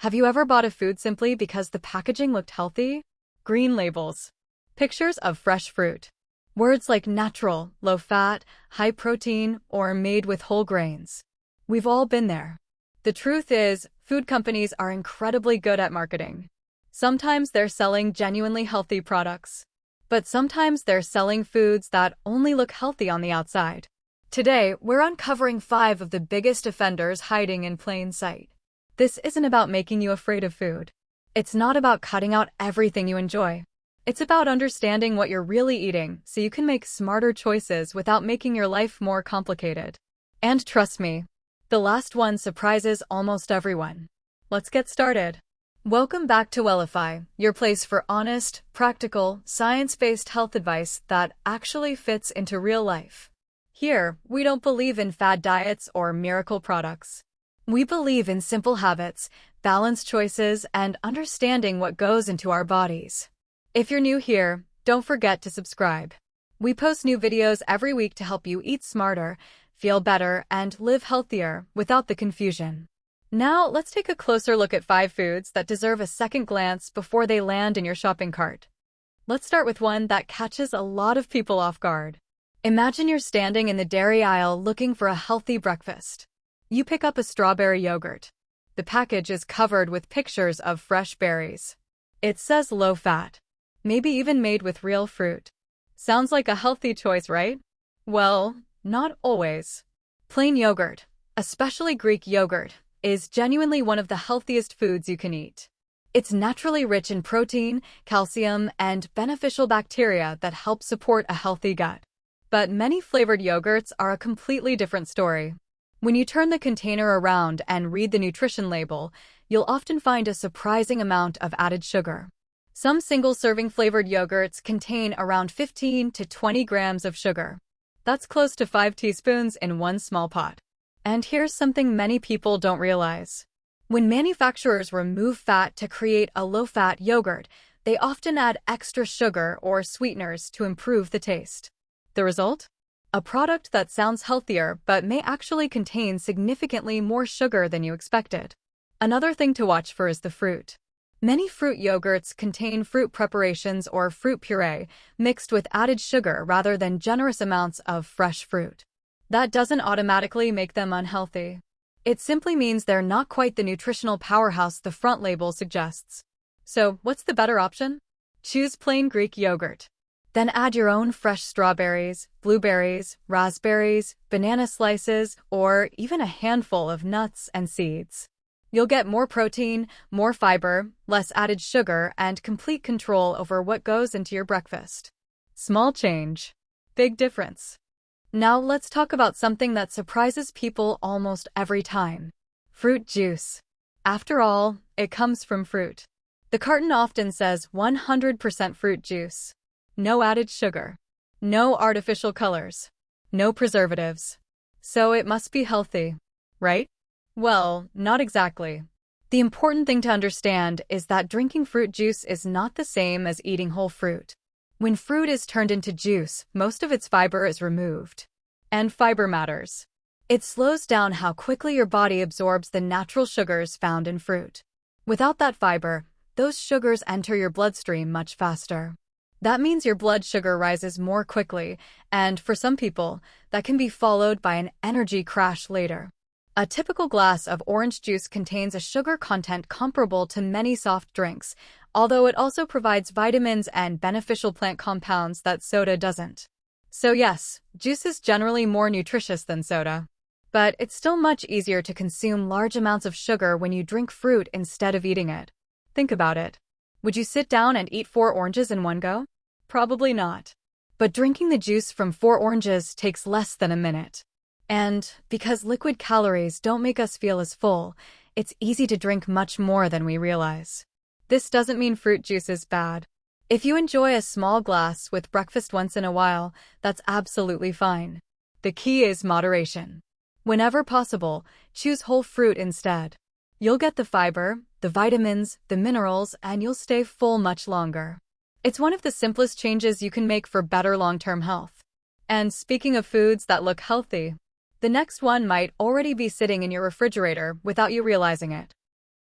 Have you ever bought a food simply because the packaging looked healthy? Green labels, pictures of fresh fruit, words like natural, low fat, high protein, or made with whole grains. We've all been there. The truth is, food companies are incredibly good at marketing. Sometimes they're selling genuinely healthy products, but sometimes they're selling foods that only look healthy on the outside. Today, we're uncovering 5 of the biggest offenders hiding in plain sight. This isn't about making you afraid of food. It's not about cutting out everything you enjoy. It's about understanding what you're really eating so you can make smarter choices without making your life more complicated. And trust me, the last one surprises almost everyone. Let's get started. Welcome back to Wellify, your place for honest, practical, science-based health advice that actually fits into real life. Here, we don't believe in fad diets or miracle products. We believe in simple habits, balanced choices, and understanding what goes into our bodies. If you're new here, don't forget to subscribe. We post new videos every week to help you eat smarter, feel better, and live healthier without the confusion. Now, let's take a closer look at 5 foods that deserve a second glance before they land in your shopping cart. Let's start with one that catches a lot of people off guard. Imagine you're standing in the dairy aisle looking for a healthy breakfast. You pick up a strawberry yogurt. The package is covered with pictures of fresh berries. It says low fat, maybe even made with real fruit. Sounds like a healthy choice, right? Well, not always. Plain yogurt, especially Greek yogurt, is genuinely one of the healthiest foods you can eat. It's naturally rich in protein, calcium, and beneficial bacteria that help support a healthy gut. But many flavored yogurts are a completely different story. When you turn the container around and read the nutrition label, you'll often find a surprising amount of added sugar. Some single-serving flavored yogurts contain around 15 to 20 grams of sugar. That's close to 5 teaspoons in one small pot. And here's something many people don't realize. When manufacturers remove fat to create a low-fat yogurt, they often add extra sugar or sweeteners to improve the taste. The result? A product that sounds healthier but may actually contain significantly more sugar than you expected. Another thing to watch for is the fruit. Many fruit yogurts contain fruit preparations or fruit puree mixed with added sugar rather than generous amounts of fresh fruit. That doesn't automatically make them unhealthy. It simply means they're not quite the nutritional powerhouse the front label suggests. So, what's the better option? Choose plain Greek yogurt. Then add your own fresh strawberries, blueberries, raspberries, banana slices, or even a handful of nuts and seeds. You'll get more protein, more fiber, less added sugar, and complete control over what goes into your breakfast. Small change, big difference. Now let's talk about something that surprises people almost every time. Fruit juice. After all, it comes from fruit. The carton often says 100% fruit juice. No added sugar. No artificial colors. No preservatives. So it must be healthy, right? Well, not exactly. The important thing to understand is that drinking fruit juice is not the same as eating whole fruit. When fruit is turned into juice, most of its fiber is removed. And fiber matters. It slows down how quickly your body absorbs the natural sugars found in fruit. Without that fiber, those sugars enter your bloodstream much faster. That means your blood sugar rises more quickly, and for some people, that can be followed by an energy crash later. A typical glass of orange juice contains a sugar content comparable to many soft drinks, although it also provides vitamins and beneficial plant compounds that soda doesn't. So yes, juice is generally more nutritious than soda. But it's still much easier to consume large amounts of sugar when you drink fruit instead of eating it. Think about it. Would you sit down and eat 4 oranges in one go? Probably not. But drinking the juice from 4 oranges takes less than a minute. And because liquid calories don't make us feel as full, it's easy to drink much more than we realize. This doesn't mean fruit juice is bad. If you enjoy a small glass with breakfast once in a while, that's absolutely fine. The key is moderation. Whenever possible, choose whole fruit instead. You'll get the fiber, the vitamins, the minerals, and you'll stay full much longer. It's one of the simplest changes you can make for better long-term health. And speaking of foods that look healthy, the next one might already be sitting in your refrigerator without you realizing it.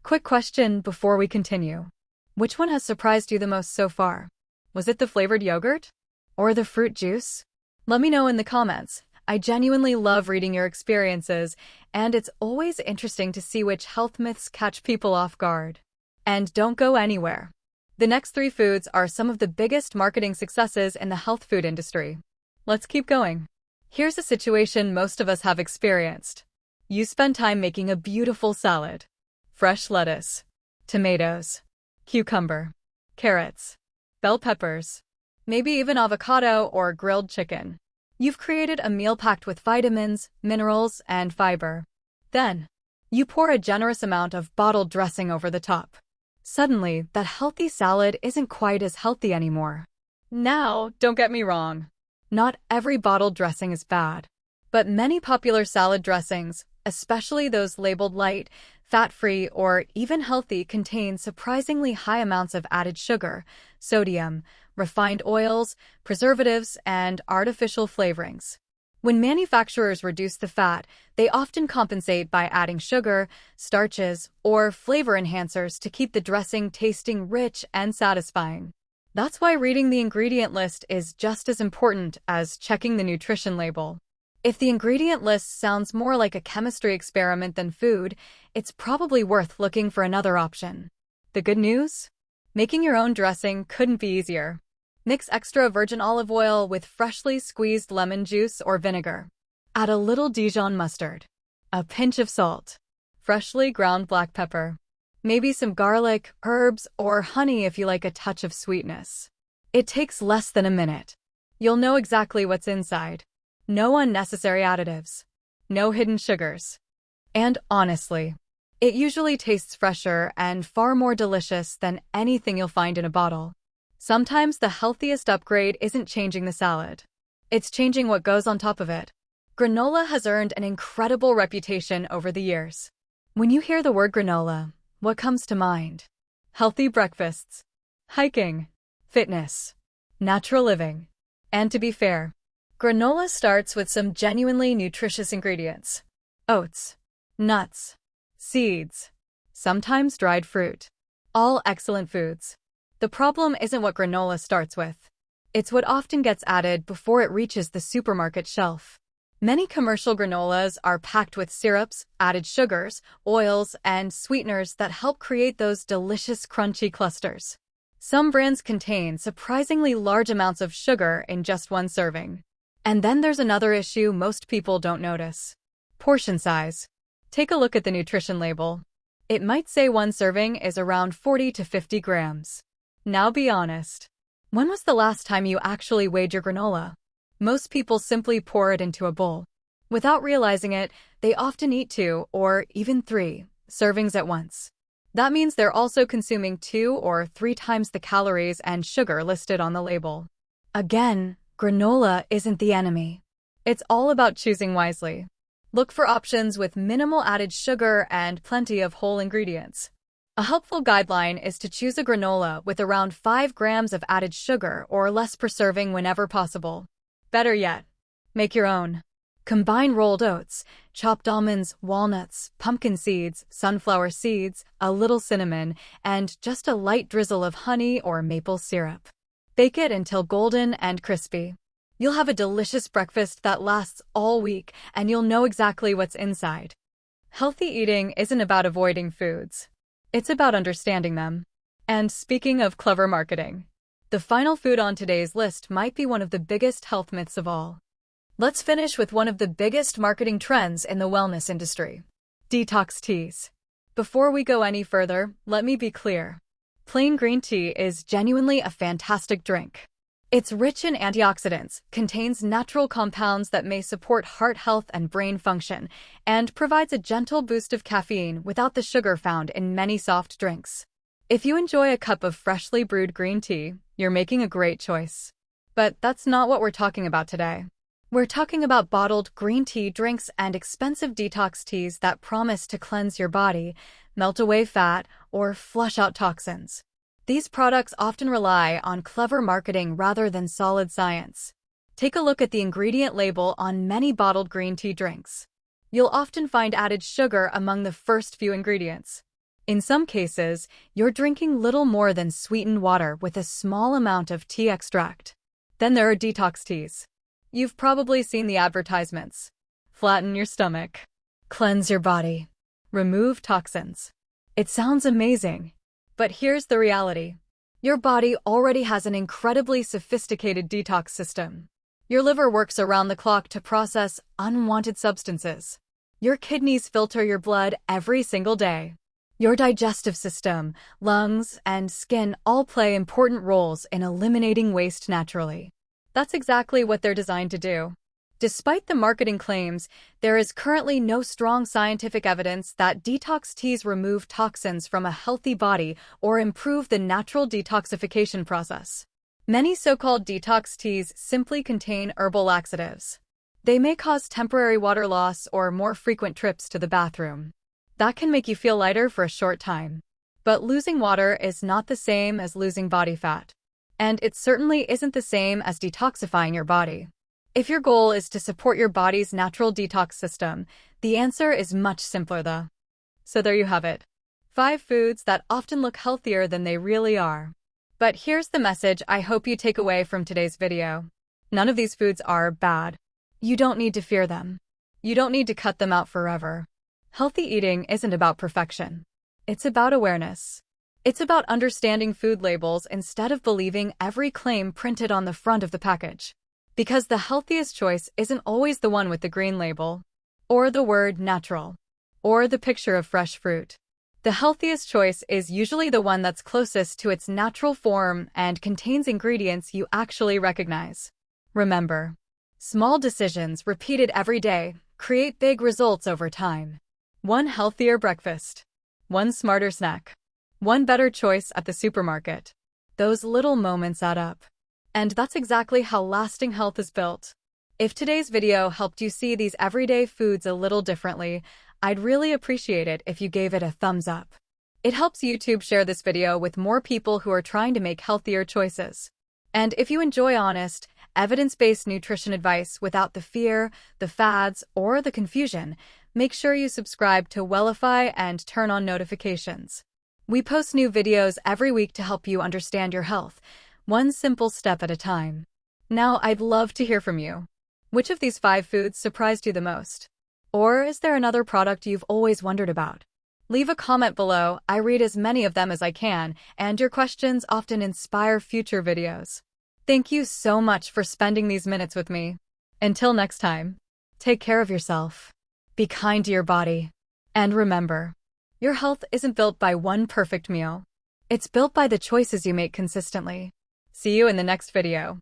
Quick question before we continue. Which one has surprised you the most so far? Was it the flavored yogurt? Or the fruit juice? Let me know in the comments. I genuinely love reading your experiences, and it's always interesting to see which health myths catch people off guard. And don't go anywhere. The next 3 foods are some of the biggest marketing successes in the health food industry. Let's keep going. Here's a situation most of us have experienced. You spend time making a beautiful salad. Fresh lettuce, tomatoes, cucumber, carrots, bell peppers, maybe even avocado or grilled chicken. You've created a meal packed with vitamins, minerals, and fiber. Then, you pour a generous amount of bottled dressing over the top. Suddenly, that healthy salad isn't quite as healthy anymore. Now, don't get me wrong. Not every bottled dressing is bad. But many popular salad dressings, especially those labeled light, fat-free, or even healthy, contain surprisingly high amounts of added sugar, sodium, refined oils, preservatives, and artificial flavorings. When manufacturers reduce the fat, they often compensate by adding sugar, starches, or flavor enhancers to keep the dressing tasting rich and satisfying. That's why reading the ingredient list is just as important as checking the nutrition label. If the ingredient list sounds more like a chemistry experiment than food, it's probably worth looking for another option. The good news? Making your own dressing couldn't be easier. Mix extra virgin olive oil with freshly squeezed lemon juice or vinegar. Add a little Dijon mustard, a pinch of salt, freshly ground black pepper, maybe some garlic, herbs, or honey if you like a touch of sweetness. It takes less than a minute. You'll know exactly what's inside. No unnecessary additives. No hidden sugars. And honestly, it usually tastes fresher and far more delicious than anything you'll find in a bottle. Sometimes the healthiest upgrade isn't changing the salad. It's changing what goes on top of it. Granola has earned an incredible reputation over the years. When you hear the word granola, what comes to mind? Healthy breakfasts, hiking, fitness, natural living. And to be fair, granola starts with some genuinely nutritious ingredients. Oats, nuts, seeds, sometimes dried fruit. All excellent foods. The problem isn't what granola starts with. It's what often gets added before it reaches the supermarket shelf. Many commercial granolas are packed with syrups, added sugars, oils, and sweeteners that help create those delicious crunchy clusters. Some brands contain surprisingly large amounts of sugar in just one serving. And then there's another issue most people don't notice. Portion size. Take a look at the nutrition label. It might say one serving is around 40 to 50 grams. Now be honest. When was the last time you actually weighed your granola? Most people simply pour it into a bowl. Without realizing it, they often eat 2 or even 3 servings at once. That means they're also consuming 2 or 3 times the calories and sugar listed on the label. Again, granola isn't the enemy. It's all about choosing wisely. Look for options with minimal added sugar and plenty of whole ingredients. A helpful guideline is to choose a granola with around 5 grams of added sugar or less per serving whenever possible. Better yet, make your own. Combine rolled oats, chopped almonds, walnuts, pumpkin seeds, sunflower seeds, a little cinnamon, and just a light drizzle of honey or maple syrup. Bake it until golden and crispy. You'll have a delicious breakfast that lasts all week, and you'll know exactly what's inside. Healthy eating isn't about avoiding foods. It's about understanding them. And speaking of clever marketing, the final food on today's list might be one of the biggest health myths of all. Let's finish with one of the biggest marketing trends in the wellness industry: detox teas. Before we go any further, let me be clear. Plain green tea is genuinely a fantastic drink. It's rich in antioxidants, contains natural compounds that may support heart health and brain function, and provides a gentle boost of caffeine without the sugar found in many soft drinks. If you enjoy a cup of freshly brewed green tea, you're making a great choice. But that's not what we're talking about today. We're talking about bottled green tea drinks and expensive detox teas that promise to cleanse your body, melt away fat, or flush out toxins. These products often rely on clever marketing rather than solid science. Take a look at the ingredient label on many bottled green tea drinks. You'll often find added sugar among the first few ingredients. In some cases, you're drinking little more than sweetened water with a small amount of tea extract. Then there are detox teas. You've probably seen the advertisements. Flatten your stomach. Cleanse your body. Remove toxins. It sounds amazing. But here's the reality. Your body already has an incredibly sophisticated detox system. Your liver works around the clock to process unwanted substances. Your kidneys filter your blood every single day. Your digestive system, lungs, and skin all play important roles in eliminating waste naturally. That's exactly what they're designed to do. Despite the marketing claims, there is currently no strong scientific evidence that detox teas remove toxins from a healthy body or improve the natural detoxification process. Many so-called detox teas simply contain herbal laxatives. They may cause temporary water loss or more frequent trips to the bathroom. That can make you feel lighter for a short time. But losing water is not the same as losing body fat. And it certainly isn't the same as detoxifying your body. If your goal is to support your body's natural detox system, the answer is much simpler though. So there you have it. 5 foods that often look healthier than they really are. But here's the message I hope you take away from today's video. None of these foods are bad. You don't need to fear them. You don't need to cut them out forever. Healthy eating isn't about perfection. It's about awareness. It's about understanding food labels instead of believing every claim printed on the front of the package. Because the healthiest choice isn't always the one with the green label, or the word natural, or the picture of fresh fruit. The healthiest choice is usually the one that's closest to its natural form and contains ingredients you actually recognize. Remember, small decisions repeated every day create big results over time. One healthier breakfast, one smarter snack, one better choice at the supermarket. Those little moments add up. And that's exactly how lasting health is built. If today's video helped you see these everyday foods a little differently, I'd really appreciate it if you gave it a thumbs up. It helps YouTube share this video with more people who are trying to make healthier choices. And if you enjoy honest, evidence-based nutrition advice without the fear, the fads, or the confusion, make sure you subscribe to Wellify and turn on notifications. We post new videos every week to help you understand your health, one simple step at a time. Now, I'd love to hear from you. Which of these 5 foods surprised you the most? Or is there another product you've always wondered about? Leave a comment below. I read as many of them as I can, and your questions often inspire future videos. Thank you so much for spending these minutes with me. Until next time, take care of yourself. Be kind to your body. And remember, your health isn't built by one perfect meal. It's built by the choices you make consistently. See you in the next video.